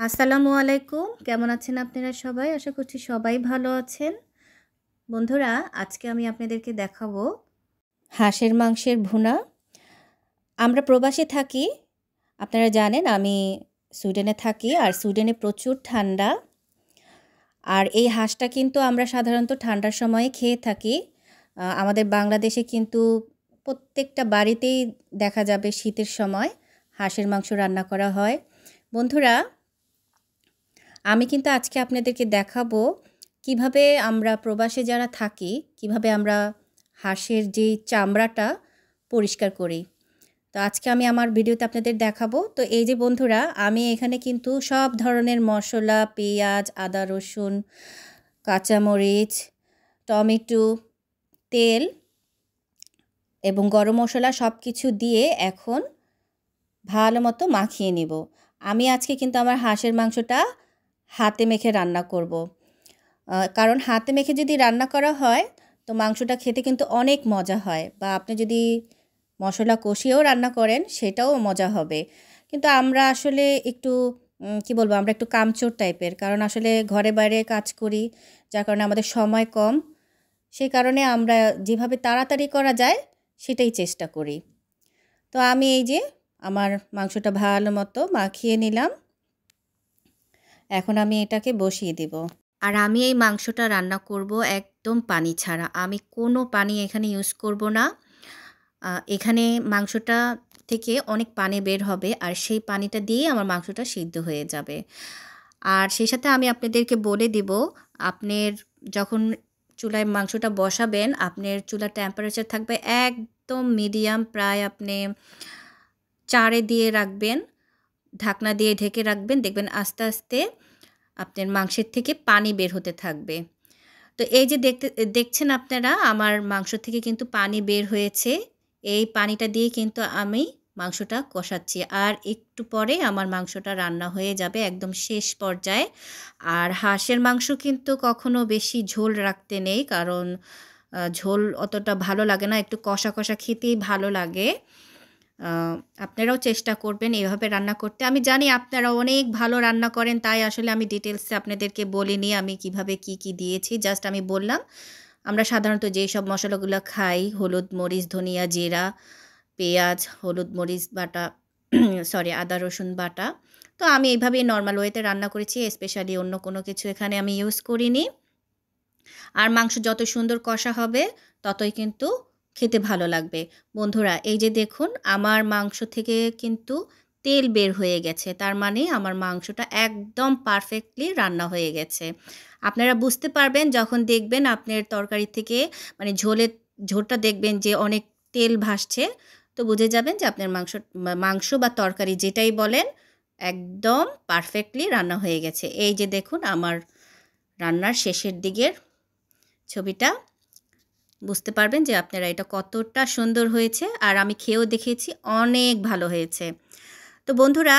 আসসালামু আলাইকুম। কেমন আছেন আপনারা সবাই? আশা করছি সবাই ভালো আছেন। বন্ধুরা, আজকে আমি আপনাদেরকে দেখাবো হাঁসের মাংসের ভুনা। আমরা প্রবাসে থাকি। আপনারা জানেন আমি সুইডেনে থাকি, আর সুইডেনে প্রচুর ঠান্ডা। আর এই হাঁসটা কিন্তু আমরা সাধারণত ঠান্ডার সময়ে খেয়ে থাকি। আমাদের বাংলাদেশে কিন্তু প্রত্যেকটা বাড়িতেই দেখা যাবে শীতের সময় হাঁসের মাংস রান্না করা হয়। বন্ধুরা, আমি কিন্তু আজকে আপনাদেরকে দেখাবো কিভাবে আমরা প্রবাসে যারা থাকি কিভাবে আমরা হাঁসের যেই চামড়াটা পরিষ্কার করি। তো আজকে আমি আমার ভিডিওতে আপনাদের দেখাবো। তো এই যে বন্ধুরা, আমি এখানে কিন্তু সব ধরনের মশলা, পেঁয়াজ, আদা, রসুন, কাঁচামরিচ, টমেটো, তেল এবং গরম মশলা সব কিছু দিয়ে এখন ভালো মতো মাখিয়ে নেব। আমি আজকে কিন্তু আমার হাঁসের মাংসটা হাতে মেখে রান্না করব। কারণ হাতে মেখে যদি রান্না করা হয় তো মাংসটা খেতে কিন্তু অনেক মজা হয়, বা আপনি যদি মশলা কষিয়েও রান্না করেন সেটাও মজা হবে। কিন্তু আমরা আসলে একটু কি বলবো, আমরা একটু কামচোর টাইপের, কারণ আসলে ঘরে বাইরে কাজ করি, যার কারণে আমাদের সময় কম। সেই কারণে আমরা যেভাবে তাড়াতাড়ি করা যায় সেটাই চেষ্টা করি। তো আমি এই যে আমার মাংসটা ভালো মতো মাখিয়ে নিলাম। এখন আমি এটাকে বসিয়ে দিব। আর আমি এই মাংসটা রান্না করব একদম পানি ছাড়া। আমি কোনো পানি এখানে ইউজ করব না। এখানে মাংসটা থেকে অনেক পানি বের হবে, আর সেই পানিটা দিয়ে আমার মাংসটা সিদ্ধ হয়ে যাবে। আর সেই সাথে আমি আপনাদেরকে বলে দিব, আপনার যখন চুলায় মাংসটা বসাবেন, আপনার চুলার টেম্পারেচার থাকবে একদম মিডিয়াম, প্রায় আপনি 4-এ দিয়ে রাখবেন, ঢাকনা দিয়ে ঢেকে রাখবেন। দেখবেন আস্তে আস্তে আপনার মাংসের থেকে পানি বের হতে থাকবে। তো এই যে দেখছেন আপনারা, আমার মাংস থেকে কিন্তু পানি বের হয়েছে। এই পানিটা দিয়ে কিন্তু আমি মাংসটা কষাচ্ছি, আর একটু পরে আমার মাংসটা রান্না হয়ে যাবে একদম শেষ পর্যায়ে। আর হাঁসের মাংস কিন্তু কখনো বেশি ঝোল রাখতে নেই, কারণ ঝোল অতটা ভালো লাগে না, একটু কষা কষা খেতেই ভালো লাগে। আপনারাও চেষ্টা করবেন এভাবে রান্না করতে। আমি জানি আপনারা অনেক ভালো রান্না করেন, তাই আসলে আমি ডিটেলসে আপনাদেরকে বলিনি আমি কিভাবে কি দিয়েছি, জাস্ট আমি বললাম আমরা সাধারণত যেই সব মশলাগুলো খাই, হলুদ, মরিচ, ধনিয়া, জিরা, পেঁয়াজ, হলুদ, মরিচ বাটা, সরি আদা রসুন বাটা। তো আমি এইভাবেই নর্মাল ওয়েতে রান্না করেছি, স্পেশালি অন্য কোনো কিছু এখানে আমি ইউজ করিনি। আর মাংস যত সুন্দর কষা হবে ততই কিন্তু খেতে ভালো লাগবে। বন্ধুরা, এই যে দেখুন আমার মাংস থেকে কিন্তু তেল বের হয়ে গেছে, তার মানে আমার মাংসটা একদম পারফেক্টলি রান্না হয়ে গেছে। আপনারা বুঝতে পারবেন যখন দেখবেন আপনার তরকারি থেকে, মানে ঝোলটা দেখবেন যে অনেক তেল ভাসছে, তো বুঝে যাবেন যে আপনার মাংস বা তরকারি যেটাই বলেন একদম পারফেক্টলি রান্না হয়ে গেছে। এই যে দেখুন আমার রান্নার শেষের দিকের ছবিটা, বুঝতে পারবেন যে আপনারা এটা কতটা সুন্দর হয়েছে। আর আমি খেয়েও দেখেছি, অনেক ভালো হয়েছে। তো বন্ধুরা,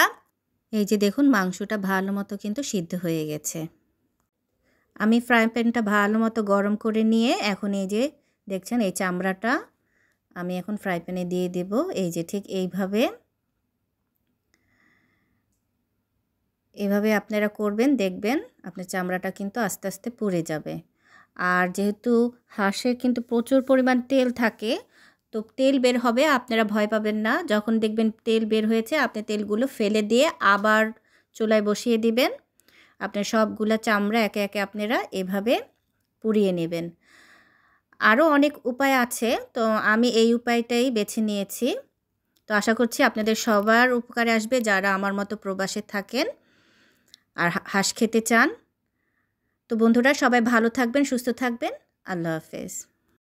এই যে দেখুন মাংসটা ভালো মতো কিন্তু সিদ্ধ হয়ে গেছে। আমি ফ্রাই প্যানটা ভালো মতো গরম করে নিয়ে এখন এই যে দেখছেন এই চামড়াটা আমি এখন ফ্রাই প্যানে দিয়ে দেব। এই যে ঠিক এইভাবে আপনারা করবেন, দেখবেন আপনার চামড়াটা কিন্তু আস্তে আস্তে পুড়ে যাবে। আর যেহেতু হাঁসের কিন্তু প্রচুর পরিমাণ তেল থাকে, তো তেল বের হবে, আপনারা ভয় পাবেন না। যখন দেখবেন তেল বের হয়েছে, আপনি তেলগুলো ফেলে দিয়ে আবার চুলায় বসিয়ে দিবেন। আপনার সবগুলা চামড়া একে একে আপনারা এভাবে পুড়িয়ে নেবেন। আরও অনেক উপায় আছে, তো আমি এই উপায়টাই বেছে নিয়েছি। তো আশা করছি আপনাদের সবার উপকারে আসবে যারা আমার মতো প্রবাসে থাকেন আর হাঁস খেতে চান। তো বন্ধুরা, সবাই ভালো থাকবেন, সুস্থ থাকবেন। আল্লাহ হাফেজ।